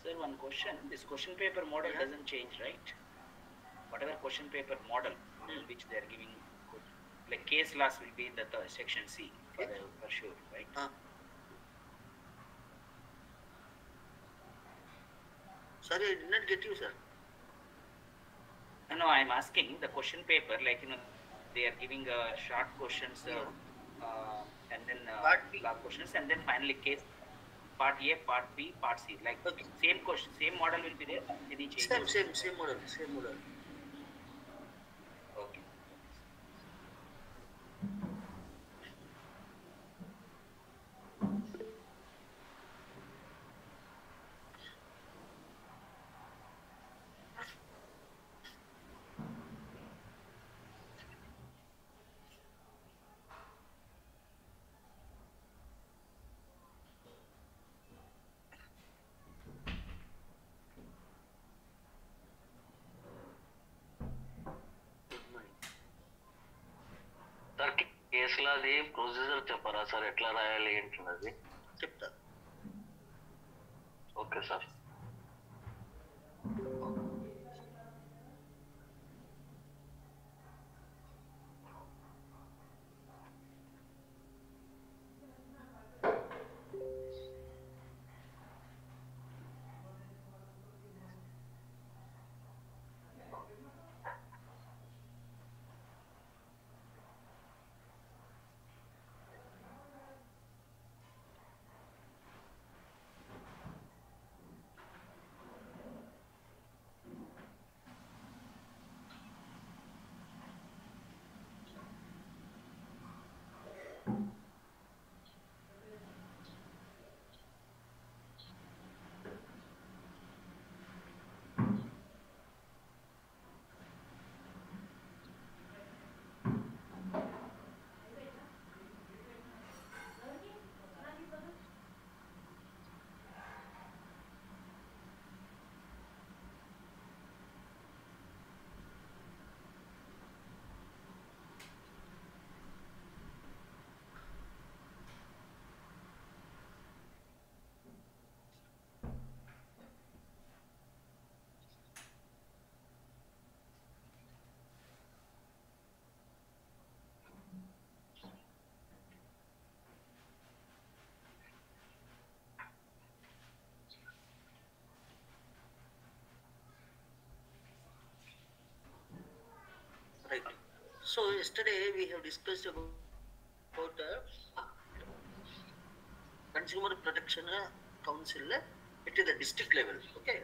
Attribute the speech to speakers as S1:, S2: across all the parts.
S1: Sir, one question. This question paper model doesn't change, right? Whatever question paper model which they are giving, like case loss will be the section C for sure, right?
S2: Sorry, I did not get you, sir.
S1: No, I'm asking the question paper, like, they are giving short questions and then long questions, and then finally case part A, part B, part C. Like same question, same model will be there. Any changes?
S2: Same model.
S1: Okay.
S3: Sir కేసులో అది procedure చెప్పారా sir, ఎట్లా రాయాలి ఏంటన్నది?
S2: చెప్తా.
S3: Okay sir.
S2: Right. So yesterday we have discussed about Consumer Protection Council at the district level. Okay.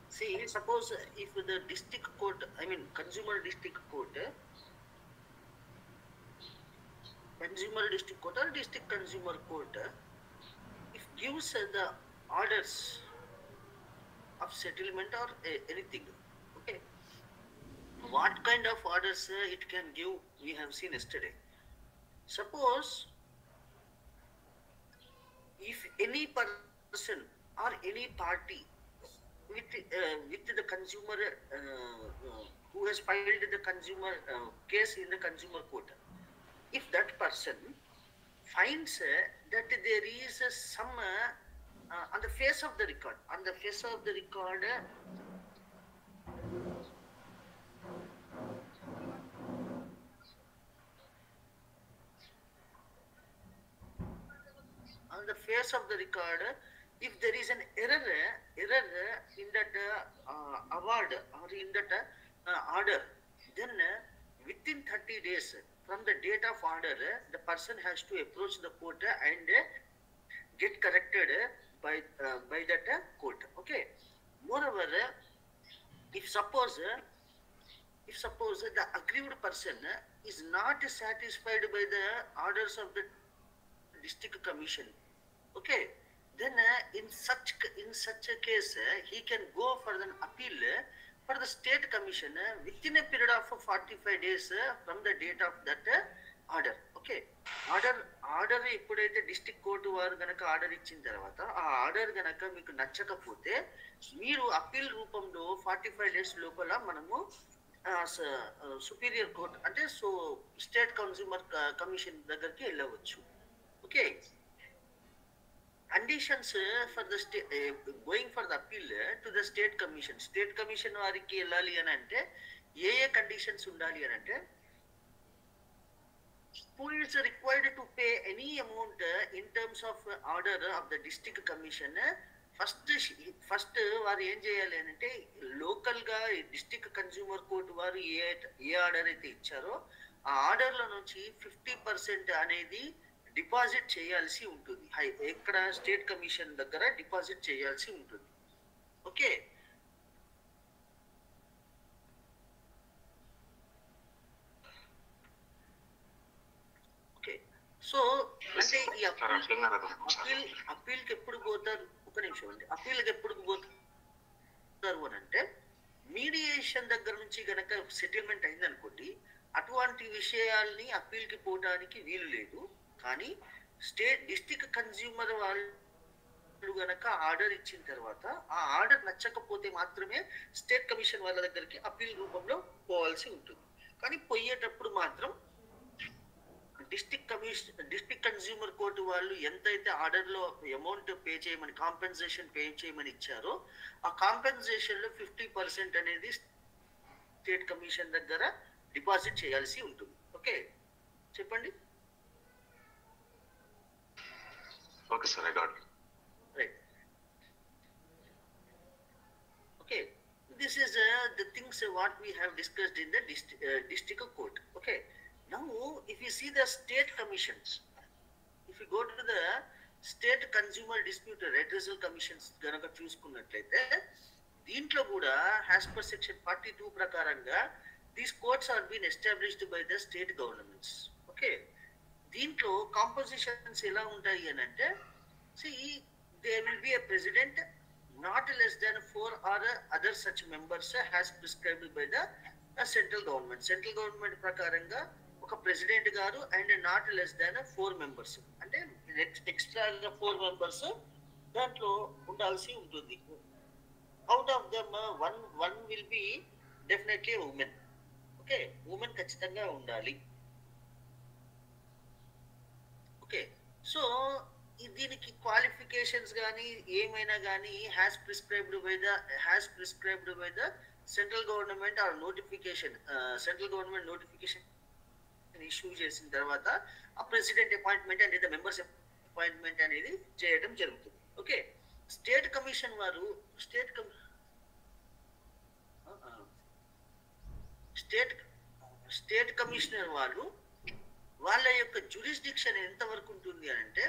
S2: See, suppose if the district court, consumer district court or district consumer court, if gives the orders of settlement or anything, okay, what kind of orders it can give, we have seen yesterday. Suppose if any person or any party with the consumer who has filed the consumer case in the consumer court, if that person finds that there is some on the face of the record, if there is an error in that award or in that order, then within 30 days from the date of order, the person has to approach the court and get corrected by that court. Okay. Moreover, if suppose the aggrieved person is not satisfied by the orders of the district commission, okay, then in such a case he can go for an appeal for the state commission within a period of 45 days from the date of that order. Okay. Order ఎప్పుడైతే district court వారు గనక order ఇచ్చిన తర్వాత ఆ order గనక మీకు నచ్చకపోతే మీరు అప్పీల్ రూపంలో 45 డేస్ లోపల మనము సుపీరియర్ కోర్ట్ అంటే స్టేట్ కన్స్యూమర్ కమిషన్ దగ్గరికి వెళ్ళవచ్చు. Okay. conditions for the going for the appeal to the state commission వారికి వెళ్ళాలి అని అంటే ఏ కండిషన్స్ ఉండాలి అని అంటే who is required to pay any amount in terms of order of the district commission first వారు ఏం చేయాలి అని అంటే లోకల్ గా డిస్ట్రిక్ట్ కన్స్యూమర్ కోర్ట్ వారు ఏ ఆర్డర్ అయితే ఇచ్చారో ఆ ఆర్డర్ లో నుంచి 50% అనేది డిపాజిట్ చేయాల్సి ఉంటుంది. ఎక్కడ స్టేట్ కమిషన్ దగ్గర డిపాజిట్ చేయాల్సి ఉంటుంది. Okay, okay. సో అంటే ఈ అప్పీల్కి ఎప్పుడు పోతారు? ఒక నిమిషం అండి. అప్పీల్కి ఎప్పుడు పోతారు అని అంటే మీడియేషన్ దగ్గర నుంచి గనక సెటిల్మెంట్ అయిందనుకోండి, అటువంటి విషయాల్ని అప్పీల్కి పోవడానికి వీలు లేదు. కానీ డిస్ట్రిక్ట్ కన్స్యూమర్ వాళ్ళు గనక ఆర్డర్ ఇచ్చిన తర్వాత ఆ ఆర్డర్ నచ్చకపోతే మాత్రమే స్టేట్ కమిషన్ వాళ్ళ దగ్గరికి అప్పీల్ రూపంలో పోవాల్సి ఉంటుంది. కానీ పోయేటప్పుడు మాత్రం డిస్ట్రిక్ట్ కన్స్యూమర్ కోర్టు వాళ్ళు ఎంతైతే ఆర్డర్ లో అమౌంట్ పే చేయమని కాంపెన్సేషన్ పే చేయమని ఇచ్చారో ఆ కాంపెన్సేషన్ లో 50% అనేది స్టేట్ కమిషన్ దగ్గర డిపాజిట్ చేయాల్సి ఉంటుంది. ఓకే, చెప్పండి.
S4: Okay sir, I got it.
S2: Right. Okay, this is the things what we have discussed in the district court. Okay, now if you see the state commissions, if you go to the state consumer dispute redressal commissions గనక చూసుకున్నట్లయితే దీంట్లో కూడా as per section 42 ప్రకారంగా these courts are being established by the state governments. Okay, దీంట్లో compositions ఎలా ఉంటాయి అని అంటే there will be a president, not less than 4 or other such members as prescribed by the central government. Central government ప్రకారంగా ఒక president గారు and not less than 4 members, అంటే extra 4 members దాంట్లో ఉండాల్సి ఉంటుంది. Out of them one will be definitely women. Okay, women ఖచ్చితంగా ఉండాలి. Okay, so దీనికి క్వాలిఫికేషన్స్ కానీ ఏమైనా కానీ has prescribed by the central government are notification. Central government notification issue చేసిన తర్వాత ఆ ప్రెసిడెంట్ అపాయింట్మెంట్ అనేది మెంబర్స్ అపాయింట్మెంట్ అనేది చేయడం జరుగుతుంది. ఓకే, స్టేట్ కమిషన్ వారు స్టేట్ కమిషనర్ వాళ్ళు వాళ్ళ యొక్క జ్యూరిస్డిక్షన్ ఎంత వరకు ఉంటుంది అని అంటే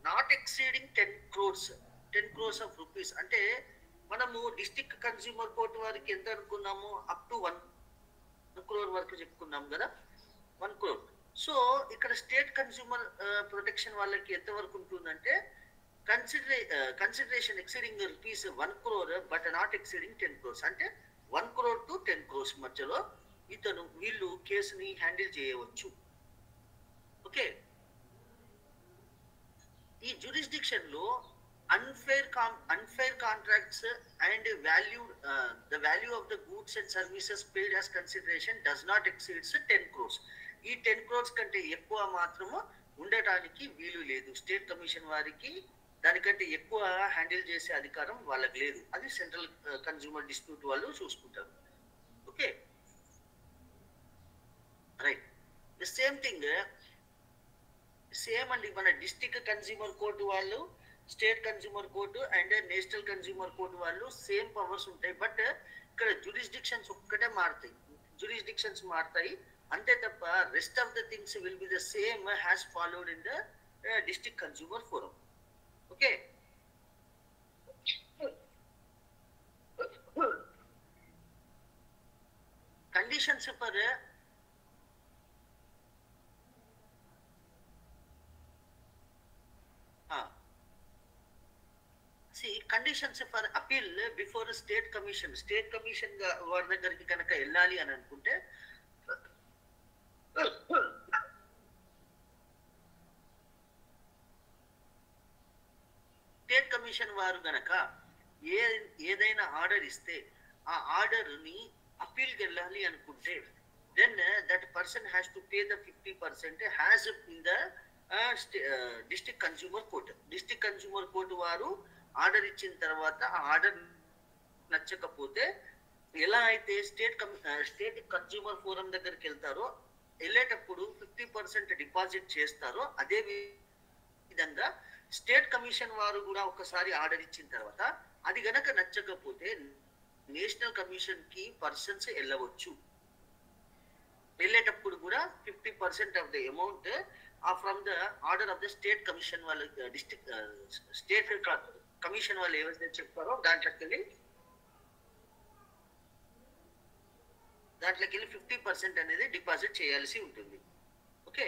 S2: not exceeding 10 crores of rupees. అంటే మనము డిస్ట్రిక్ట్ కన్స్యూమర్ కోర్ట్ వారికి ఎంత అనుకున్నాము? అప్ టు 1 crore వరకు చెప్పుకున్నాం కదా, 1 crore. సో ఇక్కడ స్టేట్ కన్స్యూమర్ ప్రొటెక్షన్ వాళ్ళకి ఎంత వరకు ఉంటుందంటే consideration exceeding rupees 1 crore but not exceeding 10 crores. అంటే 1 crore to 10 crores మధ్యలో వీళ్ళు కేసుని హ్యాండిల్ చేయవచ్చు. ఓకే, ఈ జ్యూరిస్డిక్షన్ లో unfair contracts and the value of the goods and services paid as consideration does not exceed 10 crores. ఈ 10 crores కంటే ఎక్కువ మాత్రము ఉండటానికి వీలు లేదు. స్టేట్ కమిషన్ వారికి దానికంటే ఎక్కువ హ్యాండిల్ చేసే అధికారం వాళ్ళకి లేదు. అది సెంట్రల్ కన్స్యూమర్ డిస్ప్యూట్ వాళ్ళు చూసుకుంటారు. Okay, right. The same thing same అండి, మన డిస్ట్రిక్ట్ కన్స్యూమర్ కోర్టు వాళ్ళు, state consumer court and national consumer court వాళ్ళు సేమ్ పవర్స్ ఉంటాయి. బట్ ఇక్కడ జ్యూరిస్డిక్షన్స్ ఒక్కటే మారుతాయి అంతే తప్ప rest of the things will be the same has followed in the district consumer forum. Okay, conditions for conditions for appeal before state commission వారి దగ్గరికి కనుక వెళ్ళాలి అని అనుకుంటే స్టేట్ కమిషన్ వారు గనక ఏదైనా ఆర్డర్ ఇస్తే ఆ ఆర్డర్ ని అపీల్ కి వెళ్ళాలి అనుకుంటే then that person has to pay the 50% has in the district consumer court వారు ఆర్డర్ ఇచ్చిన తర్వాత ఆ ఆర్డర్ నచ్చకపోతే ఎలా అయితే స్టేట్ కన్స్యూమర్ ఫోరం దగ్గరికి వెళ్తారో, వెళ్ళేటప్పుడు 50% డిపాజిట్ చేస్తారో, అదే విధంగా స్టేట్ కమిషన్ వారు కూడా ఒకసారి ఆర్డర్ ఇచ్చిన తర్వాత అది గనక నచ్చకపోతే నేషనల్ కమిషన్ కి పర్సన్స్ వెళ్ళవచ్చు. వెళ్ళేటప్పుడు కూడా 50% of the amount from the order of the state commission వాళ్ళు, డిస్ట్రిక్ట్ స్టేట్ కమిషన్ వాళ్ళు ఏవైతే చెప్తారో దాంట్లోకి వెళ్ళి 50% అనేది డిపాజిట్ చేయాల్సి ఉంటుంది. ఓకే,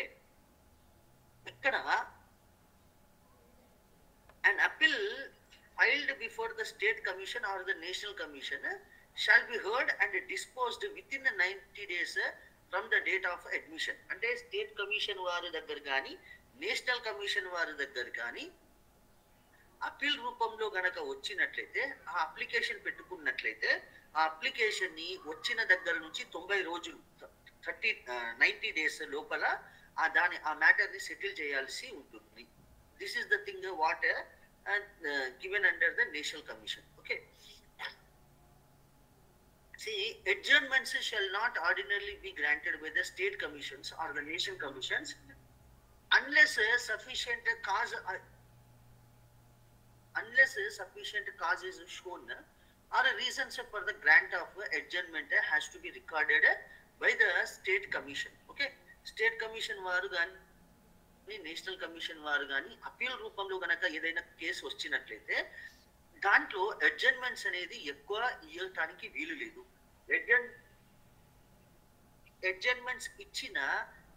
S2: ఇక్కడ an appeal filed before the state commission or the national commission shall be heard and disposed within 90 days from the date of admission. అంటే స్టేట్ కమిషన్ వారి దగ్గర కానీ నేషనల్ కమిషన్ వారి దగ్గర కానీ అప్పీల్ రూపంలో గనక వచ్చినట్లయితే, ఆ అప్లికేషన్ పెట్టుకున్నట్లయితే, ఆ అప్లికేషన్ ని వచ్చిన దగ్గర నుంచి 90 రోజులు 90 డేస్ లోపల ఆ మ్యాటర్ ని సెటిల్ చేయాల్సి ఉంటుంది. This is the thing what given under the national commission. Okay, see, adjournments shall not ordinarily be granted by the state commissions or the national commissions unless sufficient cause is shown or reasons for the grant of adjournment has to be recorded by the state commission. Okay, state commission varu gaani national commission వారు కానీ appeal రూపంలో గనక ఏదైనా case వచ్చినట్లయితే దాంట్లో అడ్జర్న్మెంట్స్ అనేది ఎక్కువ ఇవ్వటానికి వీలు లేదు. అడ్జర్న్మెంట్స్ ఇచ్చిన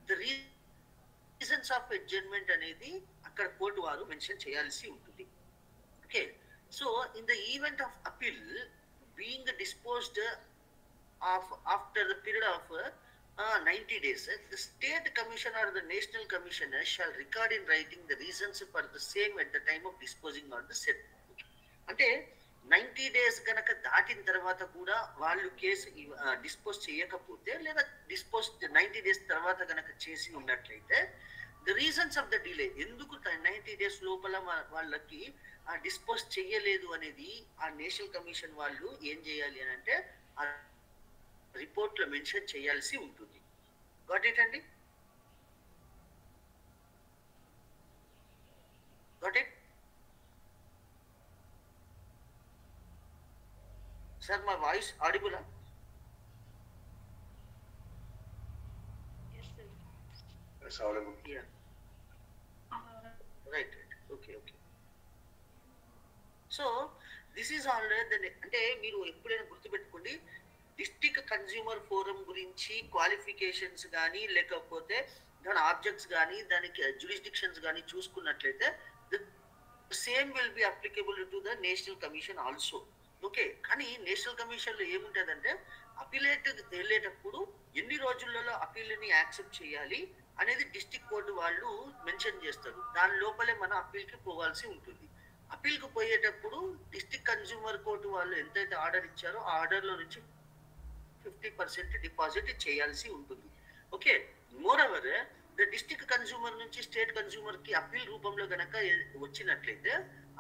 S2: ద రీజన్స్ ఆఫ్ అడ్జర్న్మెంట్ అనేది అక్కడ కోర్టు వారు మెన్షన్ చేయాల్సి ఉంటుంది. Okay, so in the event of appeal being disposed of after the period of 90 days, the state commission or the national commissioner shall record in writing the reasons for the same at the time of disposing on the said. అంటే 90 days కనుక దాటిన తర్వాత కూడా వాళ్ళు case dispose చేయకపోతే, లేదా 90 days తర్వాత కనుక చేసి ఉన్నట్లయితే, the reasons of the delay, ఎందుకు 90 days లోపల వాళ్ళకి డిస్పోజ్ చేయలేదు అనేది ఆ నేషనల్ కమిషన్ వాళ్ళు ఏం చేయాలి అని అంటే రిపోర్ట్ లో మెన్షన్ చేయాల్సి ఉంటుంది. గాట్ ఇట్ అండి? Got it sir? మా voice ఆడిబులా?
S4: It's audible.
S2: Yeah. Right. Okay. So this is all అంటే మీరు ఎప్పుడైనా గుర్తుపెట్టుకోండి, డిస్ట్రిక్ట్ కన్స్యూమర్ ఫోరం గురించి క్వాలిఫికేషన్స్ కానీ లేకపోతే దాని ఆబ్జెక్ట్స్ కానీ దానికి జ్యూరిస్డిక్షన్స్ కానీ చూసుకున్నట్లయితే same will be applicable to the national commission also. Okay, కానీ నేషనల్ కమిషన్ లో ఏముంటుందంటే అపీలేట్ వెళ్ళేటప్పుడు ఎన్ని రోజులలో అపీల్ని యాక్సెప్ట్ చేయాలి అనేది డిస్ట్రిక్ట్ కోర్టు వాళ్ళు మెన్షన్ చేస్తారు. దాని లోపలే మనం అప్పీల్కి పోవాల్సి ఉంటుంది. అప్పీల్కి పోయేటప్పుడు డిస్ట్రిక్ట్ కన్స్యూమర్ కోర్టు వాళ్ళు ఎంతైతే ఆర్డర్ ఇచ్చారో ఆ ఆర్డర్లో నుంచి 50% డిపాజిట్ చేయాల్సి ఉంటుంది. Okay, more over the district consumer నుంచి స్టేట్ కన్స్యూమర్ కి అప్పీల్ రూపంలో గనక వచ్చినట్లయితే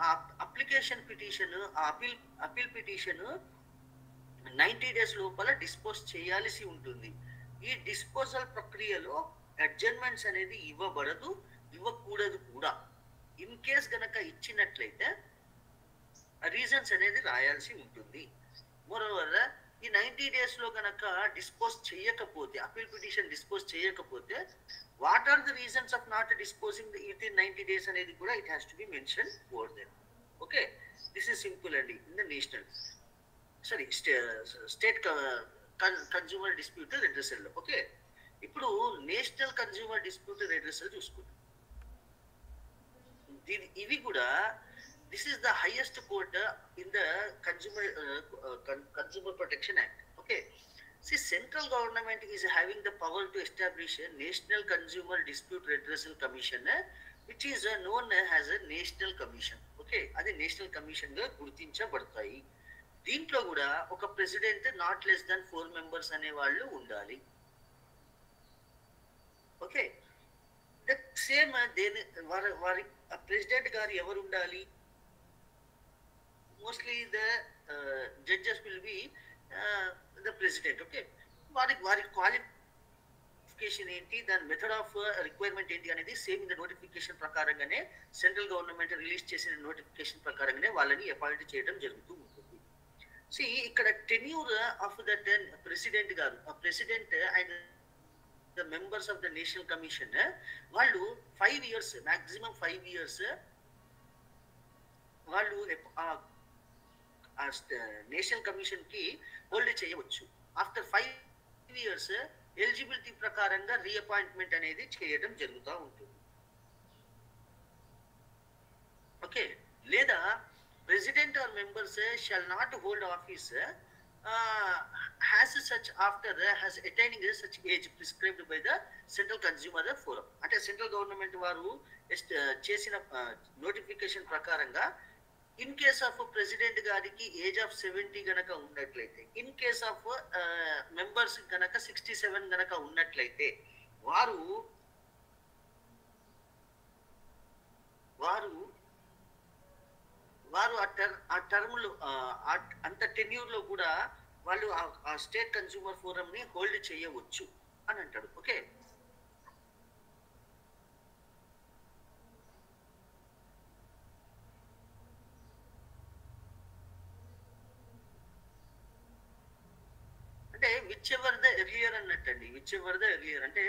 S2: ఆ అప్లికేషన్ పిటిషన్, ఆ అప్పీల్ పిటిషన్ 90 days లోపల డిస్పోజ్ చేయాల్సి ఉంటుంది. ఈ డిస్పోజల్ ప్రక్రియలో అడ్జర్న్మెంట్స్ అనేది ఇవ్వబడదు, ఇవ్వకూడదు కూడా. ఇన్ కేస్ గనక ఇచ్చినట్లయితే రీజన్స్ అనేది రాయాల్సి ఉంటుంది. మోరోవర్ ఈ 90 days లో గనక డిస్పోజ్ చేయకపోతే, అపీల్ పిటిషన్ డిస్పోజ్ చేయకపోతే what are the reasons of not disposing within 90 days అనేది కూడా it has to be mention over there. Okay, this is simple అండి. In the national state consumer dispute redressal. Okay, ఇప్పుడు national consumer dispute redressal చూసుకుంటాం. ఇవి కూడా this is the highest court in the consumer protection act. Okay, see, central government is having the power to establish a national consumer dispute redressal commission which is known as a national commission. Okay, అది national commission గా గుర్తించబడతాయి. దీంట్లో కూడా ఒక president not less than 4 members అనే వాళ్ళు ఉండాలి. Okay, same దేని వారి ప్రెసిడెంట్ గారు ఎవరు ఉండాలి? Mostly the judges will be the president. Okay, వారి క్వాలిఫికేషన్ ఏంటి, దాని మెథడ్ ఆఫ్ రిక్వైర్మెంట్ ఏంటి అనేది సేమ్ ఇన్ ద నోటిఫికేషన్ ప్రకారంగానే సెంట్రల్ గవర్నమెంట్ రిలీజ్ చేసిన నోటిఫికేషన్ ప్రకారంగానే వాళ్ళని అపాయింట్ చేయడం జరుగుతూ ఉంటుంది. ఇక్కడ టెన్యూర్ ఆఫ్ ద ప్రెసిడెంట్ గారు, president and the members of the national commission వాళ్ళు 5 years, మాక్సిమం 5 years వాళ్ళు నేషనల్ కమిషన్ కి హోల్డ్ చేయవచ్చు. ఆఫ్టర్ 5 years ఎలిజిబిలిటీ ప్రకారంగా రీఅపాయింట్మెంట్ అనేది చేయడం జరుగుతూ ఉంటుంది. ఓకే, లేదా president or members shall not hold office has such after has attaining such age prescribed by the central consumer forum. అంటే సెంట్రల్ గవర్నమెంట్ వారు చేసిన నోటిఫికేషన్ ప్రకారంగా ఇన్ కేస్ ఆఫ్ ప్రెసిడెంట్ గారికి ఏజ్ ఆఫ్ 70 గనక ఉన్నట్లయితే, ఇన్ కేస్ ఆఫ్ మెంబర్స్ గనక 67 గనక ఉన్నట్లయితే వారు ఆ టర్మ్లో అంత టెన్యూర్ లో కూడా వాళ్ళు ఆ స్టేట్ కన్స్యూమర్ ఫోరం ని హోల్డ్ చేయవచ్చు అని అంటాడు. ఓకే, అంటే విచ్ ఎవర్ ద ఎర్లియర్ అన్నట్టండి. విచ్ ఎవర్ ద ఎర్లియర్ అంటే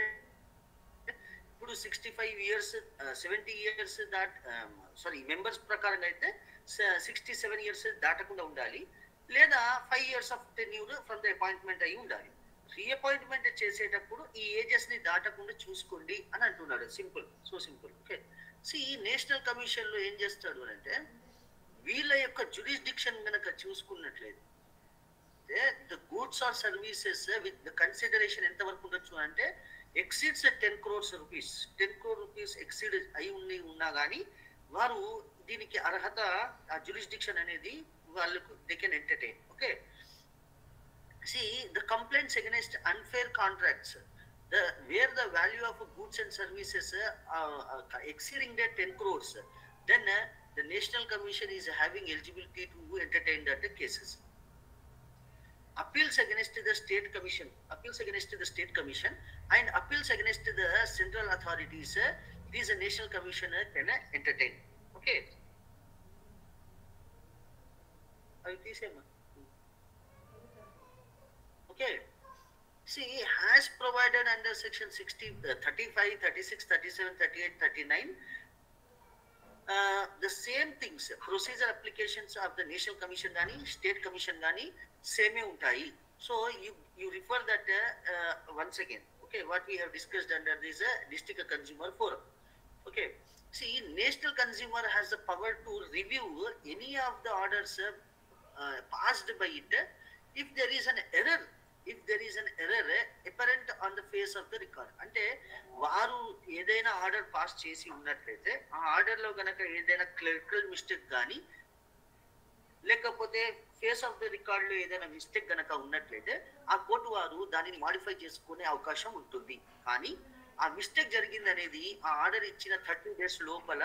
S2: ఇప్పుడు 65 years 70 years మెంబర్స్ ప్రకారంగా అయితే 67 years దాటకుండా ఉండాలి, లేదా 5 years of tenure from the appointment అయి ఉండాలి. రీఅపాయింట్మెంట్ చేసేటప్పుడు ఈ ఏజెస్ ని దాటకుండా చూసుకోండి అని అంటున్నాడు. Simple, so simple. Okay, national commission లో ఏం చేస్తాడు అంటే వీళ్ళ యొక్క జ్యూరిస్డిక్షన్ కనుక చూసుకున్నట్లయితే the goods or services with the consideration ఎంత వరకు ఉండొచ్చు అంటే exceeds 10 crores rupees, 10 crore rupees exceed అయి ఉన్నా కానీ వారు దీనికి అర్హత, ఆ జ్యూరిస్డిక్షన్ అనేది వాళ్ళకు they can entertain. Okay, the complaints against unfair contracts where the value of goods and services exceeding the 10 crores, then the National Commission is having eligibility to entertain that cases. Appeals against the state commission and appeals against the central authorities, these national commission can entertain. Okay, okay, has provided under section 60 35 36 37 38 39 the same things, procedure applications of the national commission gani state commission gani same untai. So you refer that once again. Okay, what we have discussed under this district consumer forum. Okay, national consumer has the power to review any of the orders passed by it if there is an error apparent on the face of the record. అంటే వారు ఏదైనా order pass చేసి ఉన్నట్లయితే ఆ order లో గనక ఏదైనా clerical mistake కానీ లేకపోతే ఫేస్ ఆఫ్ ద రికార్డ్ లో ఏదైనా మిస్టేక్ గనక ఉన్నట్లయితే ఆ కోర్టు వారు దానిని మాడిఫై చేసుకునే అవకాశం ఉంటుంది. కానీ ఆ మిస్టేక్ జరిగింది అనేది ఆ ఆర్డర్ ఇచ్చిన 30 days లోపల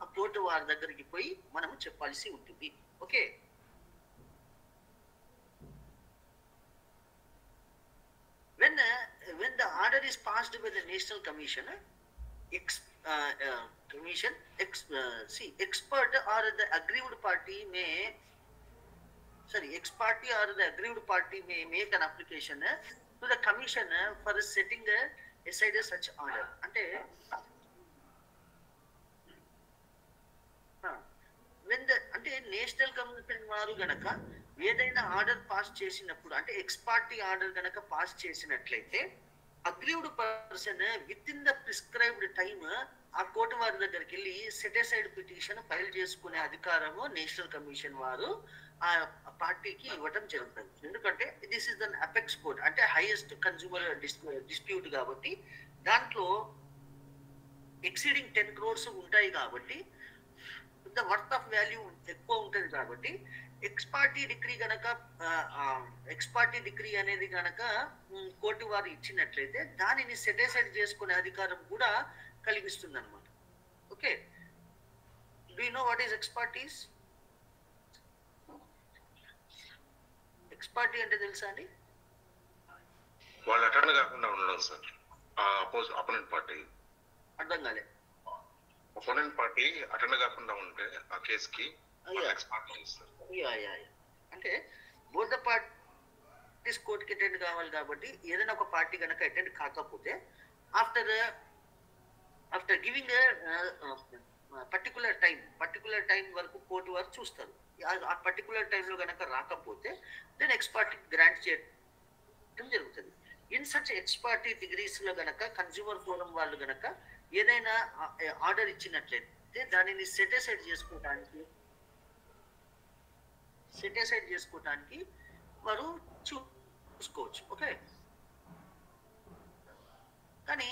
S2: ఆ కోర్టు వారి దగ్గరికి పోయి మనము చెప్పాల్సి ఉంటుంది. Okay, when the order is passed by the national commission, expert or the aggrieved party may make an application to the commission for setting aside such order. అంటే అంటే నేషనల్ కమిషన్ వారు గనక ఏదైనా ఆర్డర్ పాస్ చేసినప్పుడు, అంటే X party order గనక pass చేసినట్లయితే aggrieved person with in the prescribed time ఆ కోర్టు వారి దగ్గరికి వెళ్ళి సెటిసైడ్ పిటిషన్ ఫైల్ చేసుకునే అధికారము నేషనల్ కమిషన్ వారు ఆ పార్టీకి ఇవ్వటం జరుగుతుంది. ఎందుకంటే this is an apex court, అంటే హైయెస్ట్ కన్స్యూమర్ డిస్ప్యూట్ కాబట్టి దాంట్లో ఎక్సీడింగ్ 10 crores ఉంటాయి కాబట్టి ద వర్త్ ఆఫ్ వాల్యూ ఎక్కువ ఉంటుంది కాబట్టి ఎక్స్ పార్టీ డిగ్రీ గనక ఎక్స్ పార్టీ డిగ్రీ అనేది గనక కోర్టు వారు ఇచ్చినట్లయితే దానిని సెటిసైడ్ చేసుకునే అధికారం కూడా కలిగిస్తుంది అనమాట. Okay, do you know what is X parties? X party అంటే తెలుసా అండి?
S4: వాళ్ళు అటెండ్ కాకుండా ఉండడం సార్, అపోనెంట్ పార్టీ.
S2: అర్థం కాలే.
S4: అపోనెంట్ పార్టీ అటెండ్ కాకుండా ఉంటే ఆ కేసుకి ఎక్స్ పార్టీ ఇస్తారు.
S2: అంటే బోత్ ద పార్టీస్ కోర్టుకి అటెండ్ కావాలి కాబట్టి ఏదైనా ఒక పార్టీ కనుక అటెండ్ కాకపోతే ఆఫ్టర్ గివింగ్ పర్టికులర్ టైం వరకు కోర్టు వారు చూస్తారు. ఆ పర్టికులర్ టైంలో కనుక రాకపోతే దెన్ ఎక్స్ పార్టీ గ్రాంట్ చేయడం జరుగుతుంది. In such X party degrees లో గనక కన్స్యూమర్ ఫోరం వాళ్ళు గనక ఏదైనా ఆర్డర్ ఇచ్చినట్లయితే దానిని సెటిసైడ్ చేసుకోవడానికి వారు చూసుకోవచ్చు. ఓకే, కానీ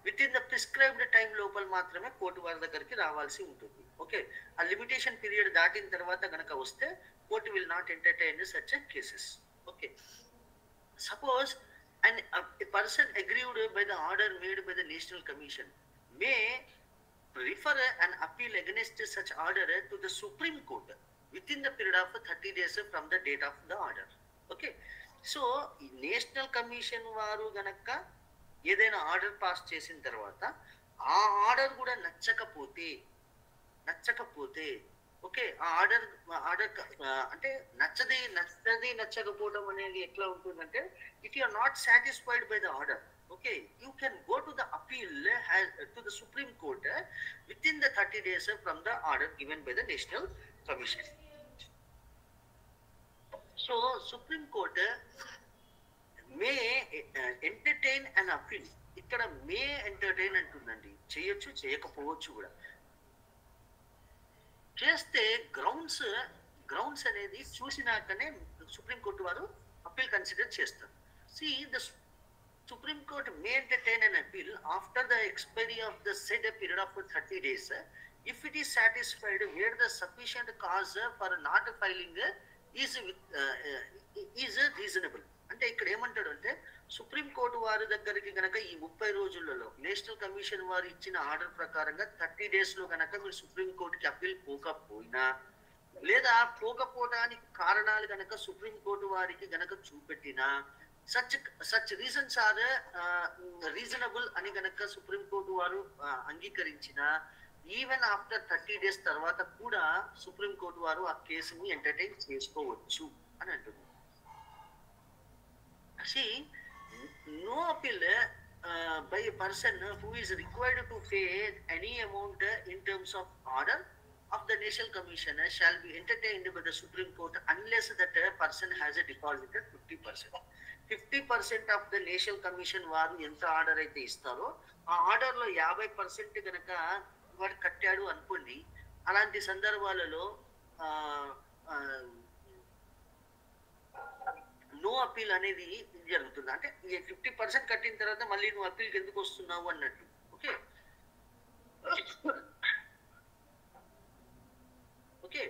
S2: with in the prescribed time లోపల మాత్రమే కోర్టు వారి దగ్గరికి రావాల్సి ఉంటుంది. ఓకే, ఆ లిమిటేషన్ పీరియడ్ దాటిన తర్వాత గనక వస్తే court will not entertain such cases. Okay, suppose and a person aggrieved by the order made by the National Commission may refer an appeal against such order to the Supreme Court within the period of 30 days from the date of the order. Okay, so National Commission వారు గనక ఏదైనా order pass చేసిన తర్వాత ఆ order కూడా నచ్చకపోతే okay, ఆ order అంటే నచ్చకపోవడం అనేది ఎట్లా ఉంటుందంటే, if you are not satisfied by the order, okay, you can go to the appeal to the supreme court within the 30 days from the order given by the national commission. So supreme court may entertain an appeal. ఇక్కడ may entertain అంటుందండి, చేయొచ్చు చేయకపోవచ్చు కూడా. చేస్తే grounds అనేది చూసినాకనే supreme court వారు appeal consider చేస్తారు. See the supreme court may entertain an appeal after the expiry of the said period of 30 days if it is satisfied where the sufficient cause for not filing is reasonable. అంటే ఇక్కడ ఏమంటాడు అంటే, supreme court వారి దగ్గరికి గనక ఈ 30 రోజులలో national commission వారు ఇచ్చిన ఆర్డర్ ప్రకారంగా 30 days లో గనక మీరు సుప్రీం కోర్టుకి అప్పీల్ పోకపోయినా, లేదా పోకపోవడానికి కారణాలు గనక సుప్రీం కోర్టు వారికి గనక చూపెట్టినా, సచ్ రీజన్స్ ఆర్ రీజనబుల్ అని గనక సుప్రీం కోర్టు వారు అంగీకరించిన, ఈవెన్ ఆఫ్టర్ 30 days తర్వాత కూడా సుప్రీం కోర్టు వారు ఆ కేసుని ఎంటర్టైన్ చేసుకోవచ్చు అని అంటుంది. See, no appeal by a person who is required to pay any amount in terms of order of the National Commission shall be entertained by the Supreme Court unless that person has a deposited 50%. 50% of the National Commission వారు ఎంత order అయితే ఇస్తారో ఆ order లో 50% గనక వాడు కట్టాడు అనుకోండి. అలాంటి సందర్భాలలో నో అప్పీల్ అనేది జరుగుతుంది. అంటే 50% కట్టిన తర్వాత మళ్ళీ నువ్వు అప్పీల్కి ఎందుకు వస్తున్నావు అన్నట్టు. ఓకే, ఓకే,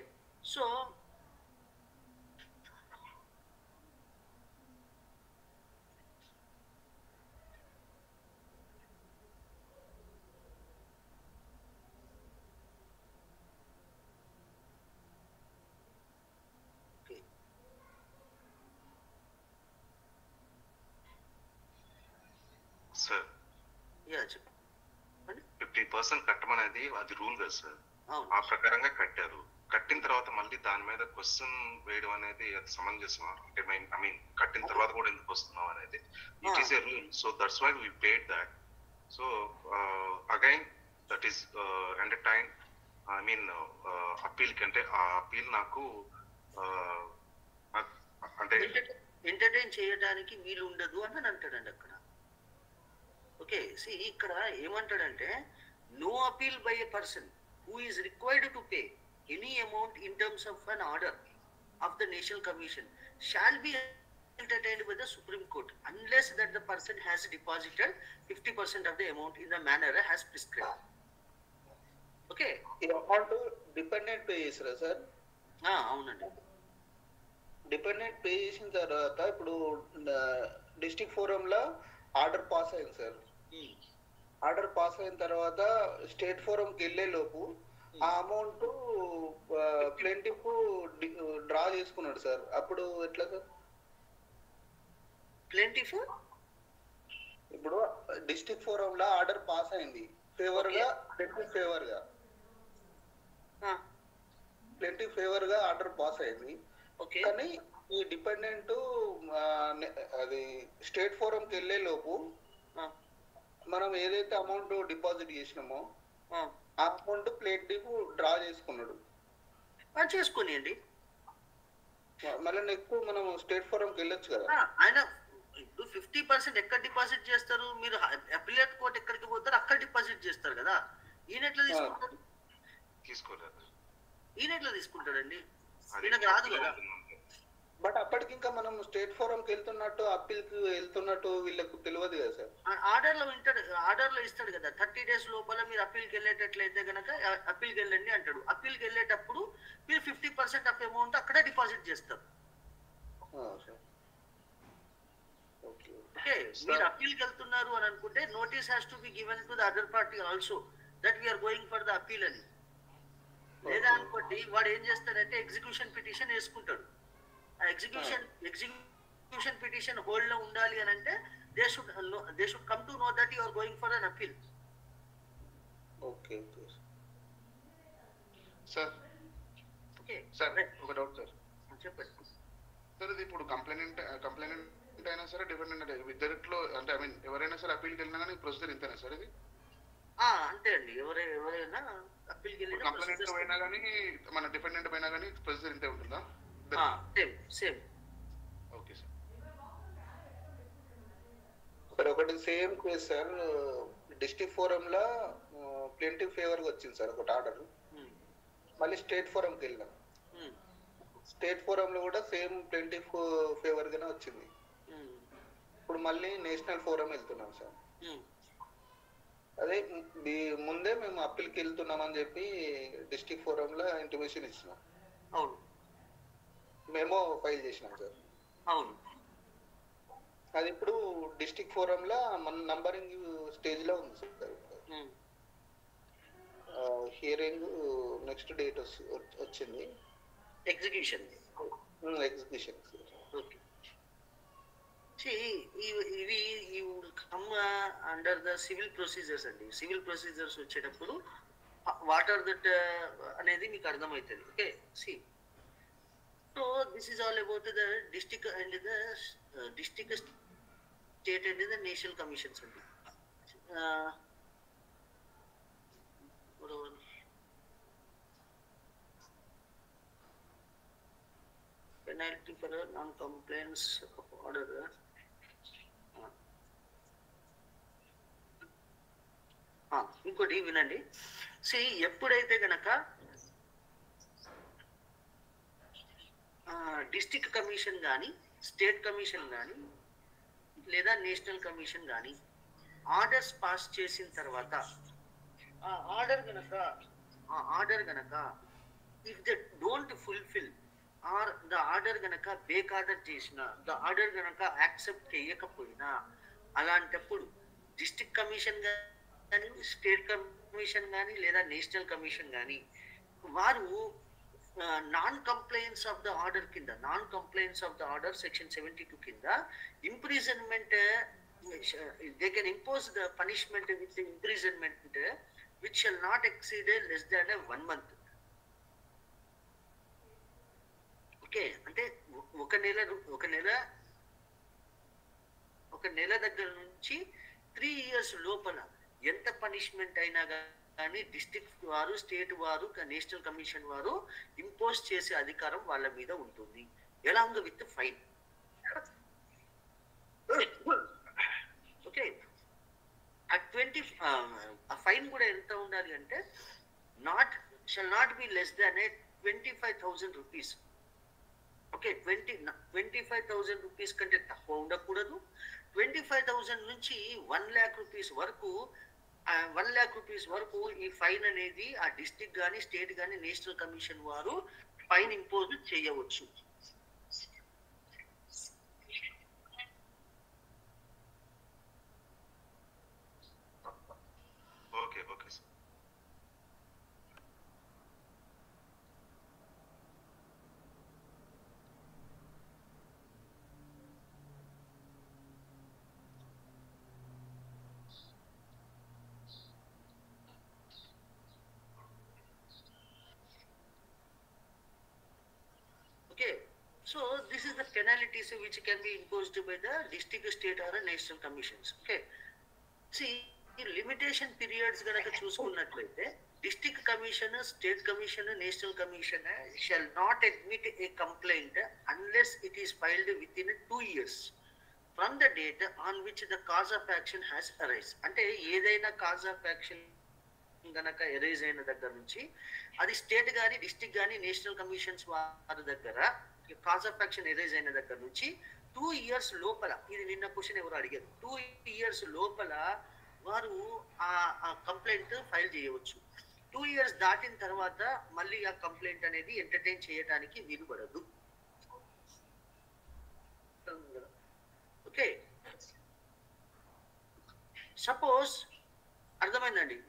S2: సో
S4: సార్ 50% కట్టమనేది అది రూల్ కదా సార్, ఆ ప్రకారంగా కట్టారు. కట్టిన తర్వాత మళ్ళీ దాని మీద క్వశ్చన్ వేయడం అనేది అది సమంజసం. అంటే ఐ మీన్ కట్టిన తర్వాత కూడా ఎందుకు వస్తున్నాం అనేది it is a rule. So that's why we paid that. So again that is entertain I mean appeal కంటే ఆ అప్పీల్ నాకు అంటే
S2: ఎంటర్టైన్ చేయడానికి వీలు ఉండదు అని అంటాడండి అక్కడ. ఓకే, సి ఇక్కడ ఏమంటాడంటే, no appeal by a person who is required to pay any amount in terms of an order of the national commission shall be entertained by the Supreme Court unless that the person has deposited 50% of the amount in the manner as prescribed. Okay.
S5: ఈ amount dependent pay చేసారా sir?
S2: అవునండి.
S5: Dependent pay చేసిన తర్వాత ఇప్పుడు district ఫోరంలో order pass అయింది sir. Order pass అయిన తర్వాత state ఫోరంకి వెళ్ళే లోపు ఆ అమౌంట్ ప్లెంటిఫ్ డ్రా చేసుకున్నాడు సార్. అప్పుడు ఎట్లా సార్?
S2: ప్లెంటిఫ్
S5: ఇప్పుడు డిస్ట్రిక్ట్ ఫోరంలో ఆర్డర్ పాస్ అయింది ఫేవర్ గా, ప్లెంటిఫ్ ఫేవర్ గా ఆర్డర్ పాస్ అయింది. కానీ ఈ డిపెండెంట్ అది స్టేట్ ఫోరంకి వెళ్ళే లోపు మనం ఏదైతే అమౌంట్ డిపాజిట్ చేసినామో ఆ అమౌంట్ ప్లెంటిఫ్ డ్రా చేసుకున్నాడు.
S2: చేసుకోనియండి,
S5: మళ్ళీ నెక్స్ట్ మనం స్టేట్ ఫోరంకి వెళ్ళొచ్చు కదా.
S2: ఆయన ఇప్పుడు 50% ఎక్కడ డిపాజిట్ చేస్తారు? మీరు అపిలేట్ కోర్ట్ ఎక్కడికి పోతారు అక్కడ డిపాజిట్ చేస్తారు కదా. ఈయన ఎట్లా తీసుకుంటారు? ఈయన ఎట్లా తీసుకుంటాడండి? ఈయనకు రాదు కదా.
S5: బట్ అప్పటికి ఇంకా మనం స్టేట్ ఫోరంకి వెళ్తున్నట్టు, అప్పీల్ కి వెళ్తున్నట్టు వీళ్ళకు తెలియదు కదా సార్.
S2: ఆర్డర్ లో ఇస్తాడు కదా, 30 days లోపల మీరు అప్పీల్కి వెళ్ళేటట్లయితే కనుక అప్పీల్కి వెళ్ళండి అంటాడు. అప్పీల్కి వెళ్ళేటప్పుడు మీరు 50% ఆఫ్ అమౌంట్ అక్కడే డిపాజిట్ చేస్తారు. ఓకే, మీరు అప్పీల్కి వెళ్తున్నారు అని అనుకుంటే notice has to be given to the other party also that we're going for the appeal అని. లేదా అనుకోండి వాడు ఏం చేస్తాడంటే ఎగ్జిక్యూషన్ పిటిషన్ వేసుకుంటాడు. ఆ ఎగ్జిక్యూషన్ పిటిషన్ హోల్డ్ లో ఉండాలి అని అంటే they should come to know that you are going for an appeal.
S5: Okay
S6: sir.
S2: Okay
S6: sir, ఒక డౌట్ సార్.
S2: చెప్పండి
S6: సార్. ఇది ఇప్పుడు కంప్లైనెంట్ అయినా సరే డిపెండెంట్ ఇద్దరిట్లో అంటే ఐ మీన్ ఎవరైనా సరే అప్పీల్కి వెళ్ళినా కానీ ప్రొసీజర్ ఇంతేనా సార్ ఇది?
S2: అంతే అండి, ఎవరైనా అప్పీల్కి వెళ్ళినా
S6: కంప్లైనెంట్ పోయినా కానీ మన డిపెండెంట్ పోయినా కానీ ప్రొసీజర్ ఇంతే ఉంటుందా?
S2: సేమ్.
S6: Okay sir.
S5: సార్ ఒకటి సేమ్ కేసు సార్, డిస్ట్రిక్ట్ ఫోరంలో ప్లెంటిఫ్ ఫేవర్ గా వచ్చింది సార్ ఒకటి ఆర్డర్. మళ్ళీ స్టేట్ ఫోరంకి వెళ్ళాం. స్టేట్ ఫోరంలో కూడా సేమ్ ప్లెంటిఫ్ ఫేవర్ గానే వచ్చింది. ఇప్పుడు మళ్ళీ నేషనల్ ఫోరం వెళ్తున్నాం సార్. అదే ముందే మేము అప్పీల్కి వెళ్తున్నామని చెప్పి డిస్ట్రిక్ట్ ఫోరంలో ఇంటిమేషన్ ఇచ్చినాం.
S2: అవును,
S5: మేము ఫైల్ చేసినాం సార్.
S2: అవును,
S5: అది ఇప్పుడు డిస్ట్రిక్ట్ ఫోరంలో మన నంబరింగ్ స్టేజ్ లో ఉంది సార్. హియరింగ్ నెక్స్ట్ డేట్ వచ్చింది.
S2: ఎగ్జిక్యూషన్. ఓకే. ఇవి come under the civil procedures అండి. సివిల్ ప్రొసీజర్స్ వచ్చేటప్పుడు వాట్ ఆర్ దట్ అనేది మీకు అర్థమవుతుంది. Okay, see so this is all about the district and the district, state and the national commissions అండి. Penalty for non compliance of order. ఇంకోటి వినండి. ఎప్పుడైతే గనక డిస్ట్రిక్ట్ కమిషన్ కానీ స్టేట్ కమిషన్ కానీ లేదా నేషనల్ కమిషన్ కానీ ఆర్డర్స్ పాస్ చేసిన తర్వాత ఆ ఆర్డర్ గనక if they don't fulfil or the order గనక బేకార్డర్ చేసిన, ద ఆర్డర్ గనక యాక్సెప్ట్ చేయకపోయినా, అలాంటప్పుడు డిస్ట్రిక్ట్ కమిషన్ కానీ స్టేట్ కమిషన్ కానీ లేదా నేషనల్ కమిషన్ కానీ వారు non compliance of the order కింద, non compliance of the order section 72 కింద imprisonment, they can impose the punishment with imprisonment which shall not exceed less than 1 month. Okay, అంటే ఒక నెల దగ్గర నుంచి 3 years లోపల ఎంత పనిష్మెంట్ అయినా కానీ డిస్ట్రిక్ట్ వారు, స్టేట్ వారు, నేషనల్ కమిషన్ వారు ఇంపోజ్ చేసే అధికారం వాళ్ళ మీద ఉంటుంది, ఎలాంగ్ విత్ ఫైన్. ఓకే, ఆ ఫైన్ కూడా ఎంత ఉండాలి అంటే shall not be less than 25,000 rupees. Okay 25,000 rupees కంటే తక్కువ ఉండకూడదు. 25,000 నుంచి 1,00,000 రూపీస్ వరకు 1,00,000 రూపీస్ వరకు ఈ ఫైన్ అనేది ఆ డిస్ట్రిక్ట్ కానీ స్టేట్ కానీ నేషనల్ కమిషన్ వారు ఫైన్ ఇంపోజ్ చేయవచ్చు.
S4: Okay okay sir.
S2: Okay, so this is the penalties which can be imposed by the district, state or national commissions. Okay, see limitation periods గనక చూసుకున్నట్లయితే district commission, state commission, national commission shall not admit a complaint unless it is filed within 2 years from the date on which the cause of action has arisen. అంటే ఏదైనా cause of action గనక erase అయిన దగ్గర నుంచి అది state కానీ district కానీ national commissions వారి దగ్గర కాజ్ ఆఫ్ యాక్షన్ ఎరేజ్ అయిన దగ్గర నుంచి 2 years లోపల, ఇది నిన్న క్వశ్చన్ ఎవరు అడిగారు, 2 years లోపల వారు ఆ కంప్లైంట్ ఫైల్ చేయవచ్చు. 2 years దాటిన తర్వాత మళ్ళీ ఆ కంప్లైంట్ అనేది ఎంటర్టైన్ చేయడానికి వీలు పడదు. ఓకే, సపోజ్ అర్థమైందండి.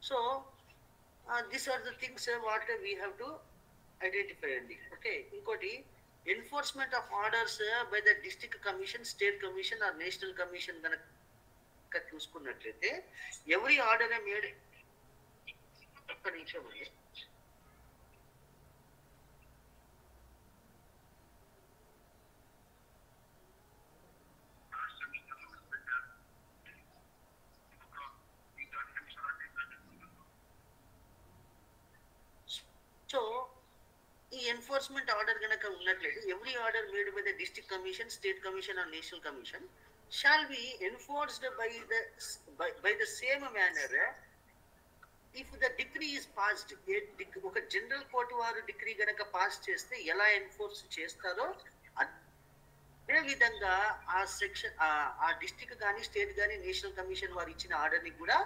S2: So these are the things what we have to identify అండి. ఓకే, ఇంకోటి enforcement of orders by the district commission, state commission or national commission కనుక చూసుకున్నట్లయితే ఎవరీ ఆర్డర్ మేడ్, ఒక్క నిమిషం అండి. సో ఈ ఎన్ఫోర్స్మెంట్ ఆర్డర్ కనుక ఉన్నట్లయితే every order made by the district commission, state commission or national commission shall B enforced by the same manner if the degree is passed. ఒక general court వారు degree కనుక pass చేస్తే ఎలా enforce చేస్తారో అదే విధంగా ఆ సెక్షన్ ఆ డిస్ట్రిక్ట్ కానీ స్టేట్ కానీ నేషనల్ కమిషన్ వారు ఇచ్చిన ఆర్డర్ ని కూడా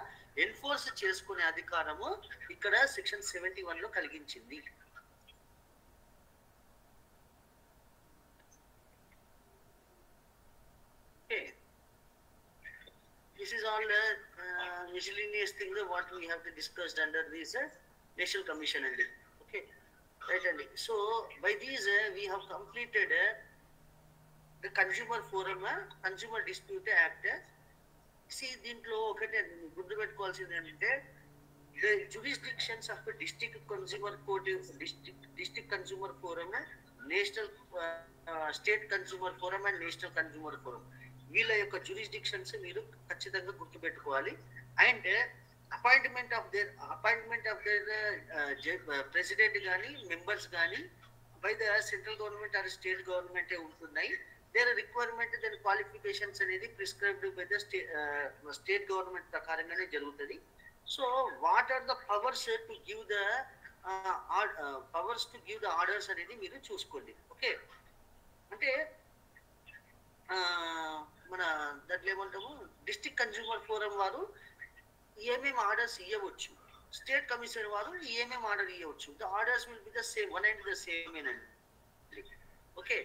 S2: ఎన్ఫోర్స్ చేసుకునే అధికారము ఇక్కడ సెక్షన్ 71 లో కలిగించింది. This is all miscellaneous things what we have to discussed under this national commission and okay, right? And so by these we have completed the consumer forum, consumer dispute act. See, దీంట్లో ఒకటే గుర్తుపెట్టుకోవాల్సింది ఏంటంటే the jurisdictions of the district consumer court, district consumer forum, national state consumer forum and national consumer forum, వీళ్ళ యొక్క జ్యూరిస్డిక్షన్స్ మీరు ఖచ్చితంగా గుర్తుపెట్టుకోవాలి. And appointment of their president కానీ మెంబర్స్ కానీ by the central government or state గవర్నమెంటే ఉంటున్నాయి. దేర్ రిక్వైర్మెంట్ దేర్ క్వాలిఫికేషన్స్ అనేది prescribed by the state government ప్రకారంగానే జరుగుతుంది. So what are the powers to give the orders అనేది మీరు చూసుకోండి. ఓకే, అంటే మన దాంట్లో ఏమంటాము, డిస్ట్రిక్ట్ కన్స్యూమర్ ఫోరం వారు ఏమేమి ఆర్డర్స్ ఇవ్వచ్చు, స్టేట్ కమిషన్ వారు ఏమేమి ఆర్డర్ ఇవ్వచ్చు. The orders will be the same, one and the same ఏనండి. Okay,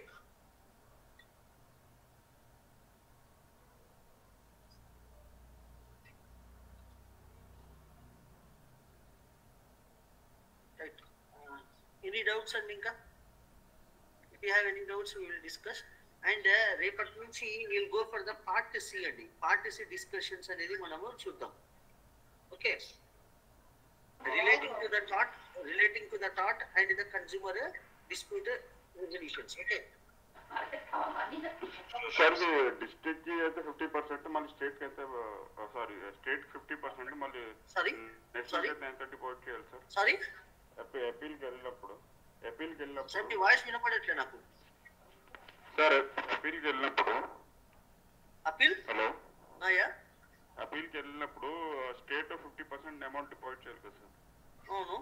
S2: right. ఎనీ డౌట్స్ అండి? ఇంకా if you have any doubts we will discuss. And రేపటి నుంచి will go for the part C అండి. Part C discussions అనేది మనము చూద్దాం. Okay, relating to the thought and the consumer dispute resolutions. Okay
S6: sir, district కి అయితే 50%, మళ్ళీ state కి అయితే స్టేట్ 50%, మళ్ళీ నేషనల్ అయితే 30% చేయాలి సార్.
S2: సారీ,
S6: అపీల్కి వెళ్ళినప్పుడు
S2: సార్ మీ వాయిస్ వినపడట్లే నాకు.
S6: సార్, అపీల్కి వెళ్ళినప్పుడు
S2: హలో
S6: అపీల్కి వెళ్ళినప్పుడు స్టేట్ 50% అమౌంట్ డిపాజిట్ చేయాలి కదా సార్?
S2: అవును.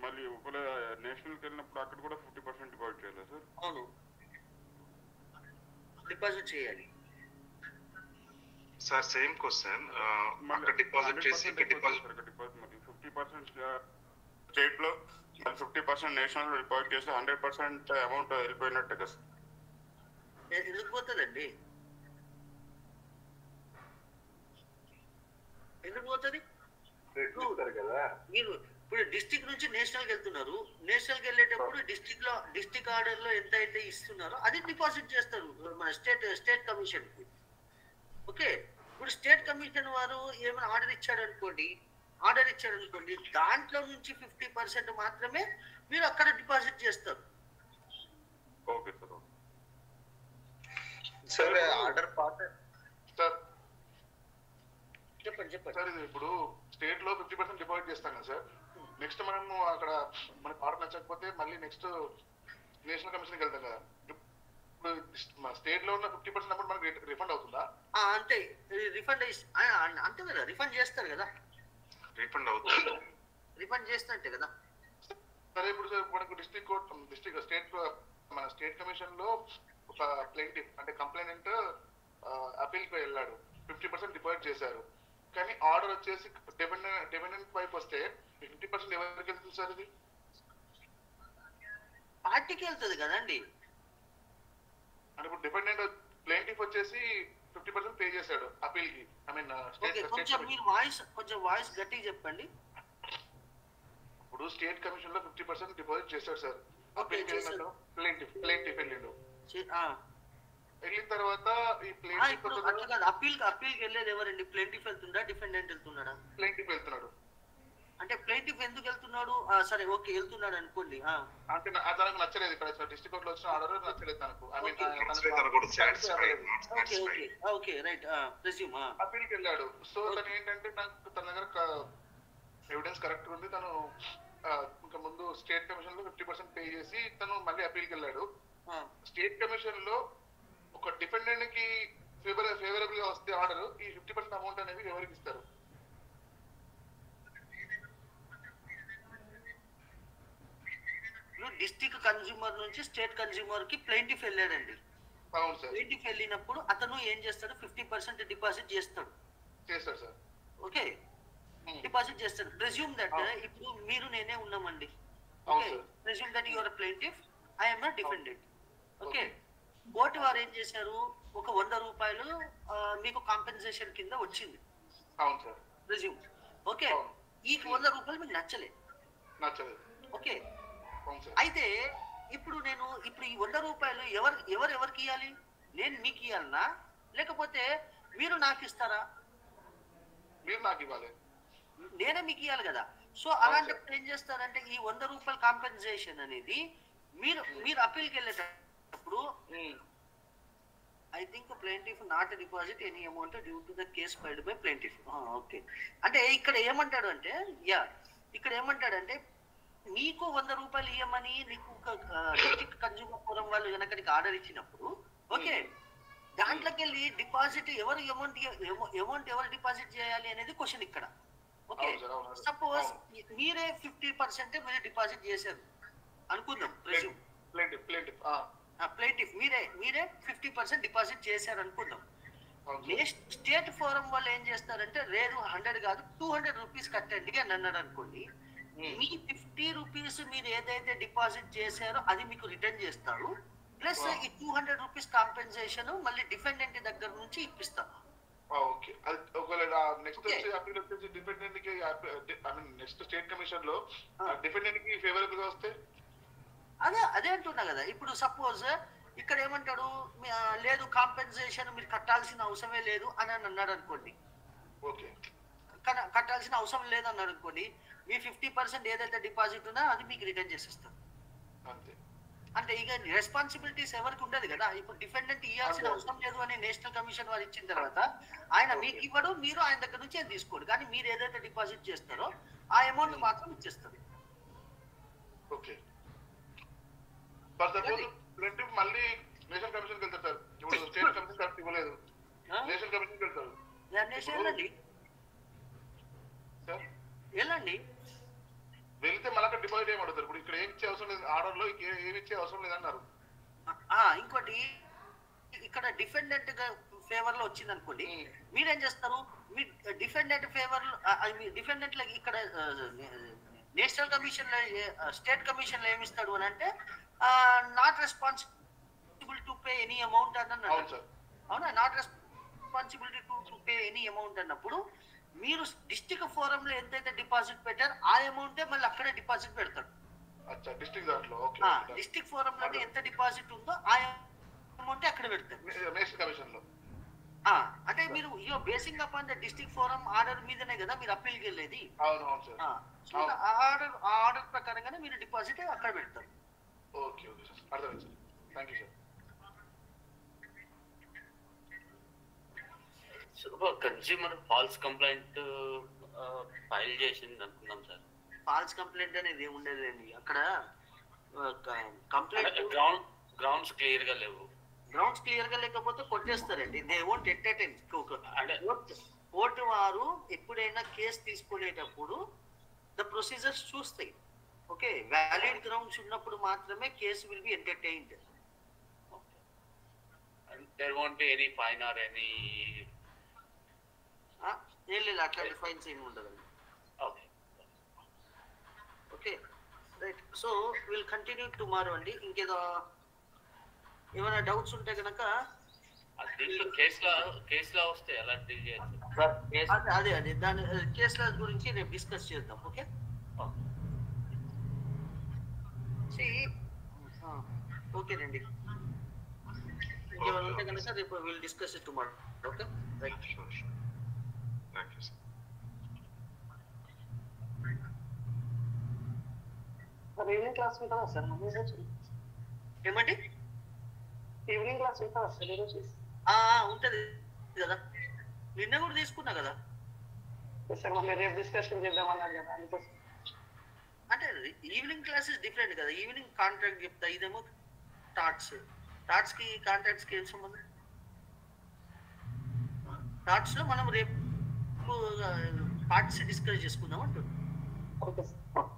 S6: మళ్ళీ ఒకవేళ నేషనల్కి వెళ్ళినప్పుడు అక్కడ కూడా 50% డిపాజిట్ చేయాలి సార్?
S2: అవును, డిపాజిట్ చేయాలి
S4: సార్. సేమ్ క్వశ్చన్, అక్కడ డిపాజిట్ చేసి డిపాజిట్
S6: మరి 50% స్టేట్ లో 50% నేషనల్ డిపాజిట్ చేస్తే 100% అమౌంట్ వెళ్ళిపోయినట్టే కదా?
S2: ఎందుకు పోతుందండి? ఎందుకు పోతుంది? మీరు ఇప్పుడు డిస్ట్రిక్ట్ నుంచి నేషనల్కి వెళ్తున్నారు, నేషనల్కి వెళ్ళేటప్పుడు డిస్ట్రిక్ట్ ఆర్డర్ లో ఎంత అయితే ఇస్తున్నారో అది డిపాజిట్ చేస్తారు మన స్టేట్ కమిషన్ కి. ఓకే, ఇప్పుడు స్టేట్ కమిషన్ వారు ఏమైనా ఆర్డర్ ఇచ్చాడు అనుకోండి, దాంట్లో నుంచి 50% మాత్రమే మీరు అక్కడ డిపాజిట్ చేస్తారు.
S6: Okay sir.
S5: Sir order part
S6: sir
S2: చెప్పండి.
S6: సార్ ఇది ఇప్పుడు స్టేట్ లో 50% డిపాజిట్ చేస్తాం కదా సార్, నెక్స్ట్ మనము అక్కడ మనకు ఆర్డర్ నచ్చకపోతే మళ్ళీ నెక్స్ట్ నేషనల్ కమిషన్కి వెళ్తాం కదా, ఇప్పుడు స్టేట్ లో ఉన్న 50% అమౌంట్ మనకి రిఫండ్ అవుతుందా?
S2: అంతే, రిఫండ్ అంతే కదా, రిఫండ్ చేస్తారు కదా,
S4: రిఫండ్ అవుతుంది,
S2: రిఫండ్ చేస్తారంటే కదా.
S6: సరే, ఇప్పుడు మనకు స్టేట్ మన స్టేట్ కమిషన్ లో ఒక ప్లేంటిఫ్ అంటే కంప్లైనెంట్ అపీల్కి వెళ్ళాడు, 50% డిపాజిట్ చేశారు, కానీ ఆర్డర్ వచ్చేసి డిపెండెంట్ వైపు వస్తే 50% ఎవరికి వెళ్తుంది సార్? ఇది
S2: పార్టీకి వెళ్తుంది కదండి.
S6: అంటే ఇప్పుడు డిపెండెంట్ ప్లేంటిఫ్ వచ్చేసి 50% పే చేశాడు అపీల్ కి, ఐ మీన్
S2: కొంచెం వాయిస్ గట్టిగా చెప్పండి.
S6: ఇప్పుడు స్టేట్ కమిషన్ లో 50% డిపాజిట్ చేశాడు సార్, అపీల్ ప్లేంటిఫ్ వెళ్ళిండు, వెళ్ళిన తర్వాత ఈ
S2: అప్పీల్కి వెళ్ళేది ఎవరండి? ప్లేంటిఫ్ వెళ్తుందా, డిఫెండెంట్ వెళ్తున్నాడా?
S6: ప్లేంటిఫ్ వెళ్తున్నాడు.
S2: అంటే ప్లేంటిఫ్ ఎందుకు వెళ్తున్నాడు? సరే, ఓకే, వెళ్తున్నాడు అనుకోండి.
S6: అంటే తనకు నచ్చలేదు, ఇక్కడ డిస్ట్రిక్ట్ కోర్ట్ లో వచ్చిన ఆర్డర్ నచ్చలేదు తనకు, I mean
S2: okay right, resume
S6: అప్పీల్కి వెళ్ళాడు. సో తను ఏంటంటే నాకు తన దగ్గర ఎవిడెన్స్ కరెక్ట్ ఉంది, తను ఇంకా ముందు స్టేట్ కమిషన్ లో 50% పే చేసి తను మళ్ళీ అప్పీల్కి వెళ్ళాడు. స్టేట్ కమిషన్ లో ఒక డిఫెండెంట్ కి ఫేవరబుల్ గా వస్తే ఆర్డర్, ఈ 50% అమౌంట్ అనేది ఎవరికి ఇస్తారు?
S2: డిస్ట్రిక్ట్ కన్స్యూమర్ నుంచి స్టేట్ కన్స్యూమర్ కి ప్లేంటిఫ్ వెళ్ళాడండి.
S6: అవును సార్.
S2: ప్లేంటిఫ్ వెళ్ళినప్పుడు అతను ఏం చేస్తాడు? 50% డిపాజిట్ చేస్తాడు
S6: సార్.
S2: ఓకే, డిపాజిట్ చేస్తాడు. ప్రెజ్యూమ్ దట్ ఇప్పుడు మీరు నేనే ఉన్నామండి.
S6: Okay,
S2: presume that your plaintiff, I am not defendant. Okay, court వారు ఏం చేశారు? ఒక 100 రూపాయలు మీకు కాంపెన్సేషన్ కింద వచ్చింది.
S6: అవును సార్.
S2: ప్రెజ్యూమ్ ఓకే, ఈ 100 రూపాయలు మీకు నచ్చలేదు. ఓకే, అయితే ఇప్పుడు ఈ 100 రూపాయలు ఎవరికి ఇవ్వాలి? నేను మీకు ఇవ్వాలనా, లేకపోతే మీరు నాకు ఇస్తారా?
S6: మీరు నాకు ఇవ్వాలి,
S2: నేనే మీకు ఇవ్వాలి కదా. సో అలాంటప్పుడు ఏం చేస్తారంటే ఈ 100 రూపాయల కాంపెన్సేషన్ అనేది మీరు అప్పీల్కి వెళ్ళేటప్పుడు I think plaintiff not deposit any amount due to the case filed by plaintiff. Okay, అంటే ఇక్కడ ఏమంటాడంటే నీకు 100 రూపాయలు ఇవ్వమని నీకు డిస్ట్రిక్ట్ కన్స్యూమర్ ఫోరం వాళ్ళు కనుక ఆర్డర్ ఇచ్చినప్పుడు, ఓకే, దాంట్లోకి వెళ్ళి డిపాజిట్ అమౌంట్ ఎవరు డిపాజిట్ చేయాలి అనేది క్వశ్చన్ ఇక్కడ. ఓకే, సపోజ్ మీరే 50% మీరు డిపాజిట్ చేశారు అనుకుందాం, ప్లేంటిఫ్ మీరే 50% డిపాజిట్ చేశారు అనుకుందాం. స్టేట్ ఫోరం వాళ్ళు ఏం చేస్తారంటే లేదు 100 కాదు 200 రూపీస్ కట్టండి అని అన్నాడు అనుకోండి. మీ 50 రూపీస్ మీరు ఏదైతే డిపాజిట్ చేశారో అది మీకు రిటర్న్ చేస్తారు, ప్లస్ ఈ 200 రూపీస్ కాంపెన్సేషన్ మళ్ళీ డిఫెండెంట్ దగ్గర నుంచి ఇప్పిస్తారు.
S6: ఓకే, ఒకవేళ నెక్స్ట్ వచ్చి అప్పీల్ వచ్చేసి డిఫెండెంట్ కి, I mean next state commission లో డిఫెండెంట్ కి ఫేవరబుల్ గా వస్తే
S2: అదే అంటున్నా కదా. ఇప్పుడు సపోజ్ ఇక్కడ ఏమంటాడు, లేదు కాంపెన్సేషన్ మీరు కట్టాల్సిన అవసరమే లేదు అని అన్నాడు అనుకోండి.
S6: ఓకే,
S2: కట్టాల్సిన అవసరం లేదు అన్నాడు అనుకోండి, మీ 50% ఏదైతే డిపాజిట్ ఉన్నా అది మీకు రిటర్న్ చేసేస్తారు. అంటే ఇక రెస్పాన్సిబిలిటీస్ ఎవరికి ఉండదు కదా. ఇప్పుడు డిఫెండెంట్ ఇవ్వాల్సిన అవసరం లేదు అని నేషనల్ కమిషన్ వారు ఇచ్చిన తర్వాత ఆయన మీకు ఇవ్వడు, మీరు ఆయన దగ్గర నుంచి ఏం తీసుకోడు, కానీ మీరు ఏదైతే డిపాజిట్ చేస్తారో ఆ అమౌంట్ మాత్రం ఇచ్చేస్తారు.
S6: ఓకే, మళ్ళీ నేషనల్ కమిషన్ వెళ్తారు సార్. ఇప్పుడు స్టేట్ కమిషన్ కరెక్ట్ ఇవ్వలేదు, నేషనల్ కమిషన్ వెళ్తారు.
S2: వెళ్ళండి,
S6: వెళ్తే మళ్ళీ డిపాజిట్ ఏమడుగుతారు? ఇప్పుడు ఇక్కడ ఏమి ఇచ్చే అవసరం లేదు, ఆర్డర్ లో ఏమి ఇచ్చే అవసరం లేదన్నారు.
S2: ఇంకోటి ఇక్కడ డిఫెండెంట్ ఫేవర్ లో వచ్చింది అనుకోండి, మీరేం చేస్తారు? మీ డిఫెండెంట్ ఫేవర్ డిఫెండెంట్ ఇక్కడ నేషనల్ కమిషన్ లో స్టేట్ కమిషన్ లో ఏమిస్తాడు అని అంటే not responsible to pay any amount అని అన్నాడు. అవునా? Not responsibility to pay any amount అన్నప్పుడు మీరు డిస్ట్రిక్ట్ ఫోరం లో ఎంతైతే డిపాజిట్ పెట్టారో ఆ అమౌంటే మళ్ళీ అక్కడే డిపాజిట్ పెడతాడు. డిస్ట్రిక్ట్ ఫోరం లో ఎంత డిపాజిట్ ఉందో ఆ అమౌంట్ అక్కడ పెడతారు
S6: నేషనల్ కమిషన్ లో.
S2: అంటే మీరు basing up on the district forum order మీదనే కదా మీరు అప్పీల్కి వెళ్ళేది. ఆర్డర్ ప్రకారంగానే మీరు డిపాజిట్ అక్కడ పెడతారు.
S6: ఓకే ఓకే సార్, అర్థమైంది sir. Thank you
S3: sir. Consumer falls complaint file చేసింది అనుకున్నాం సార్.
S2: ఫాల్స్ కంప్లైంట్ అనేది ఏమి ఉండేదండి అక్కడ. కంప్లైంట్
S3: గ్రౌండ్స్ క్లియర్ గా లేవు.
S2: గ్రౌండ్స్ క్లియర్ గా లేకపోతే కొట్టేస్తారండి. They won't entertain. కోర్టు వారు ఎప్పుడైనా కేసు తీసుకునేటప్పుడు ద ప్రొసీజర్స్ చూస్తాయి. ఓకే, వ్యాలిడ్ గ్రౌండ్స్ ఉన్నప్పుడు మాత్రమే case will be entertained.
S3: There won't be any fine or any
S2: ఏం లేదు, అట్లాంటి ఫైన్స్ ఏమి ఉండదండి.
S3: Okay
S2: okay right. So will continue tomorrow అండి. ఇంకేదో ఏమైనా డౌట్స్ ఉంటే కనుక
S3: కేసులా వస్తే ఎలా డీల్ చేయొచ్చు?
S2: అదే దాని కేసుల గురించి రేపు డిస్కస్ చేద్దాం. ఓకే ఓకేనండి. ఇంకేమైనా ఉంటే కనుక రేపు will discuss it tomorrow. Okay right.
S4: Thank you sir.
S7: Evening class ఉంటుందా సార్?
S2: ఏమండి?
S7: ఈవినింగ్ క్లాస్ ఉంటుందా సార్ ఈరోజు?
S2: ఉంటది కదా, నిన్న కూడా తీసుకున్నా కదా
S7: సార్. మళ్ళీ రేపు డిస్కషన్ చేద్దామన్నారు కదా, అందుకోసం.
S2: అంటే ఈవినింగ్ క్లాసెస్ డిఫరెంట్ కదా. ఈవినింగ్ కాంట్రాక్ట్ చెప్తా, ఇదేమో టాట్స్ కి కాంట్రాక్ట్స్ కి ఏం సంబంధం? టాట్స్ లో మనం రేపు పార్ట్స్ డిస్కస్ చేసుకుందాం అంటున్నాం.
S7: Okay sir.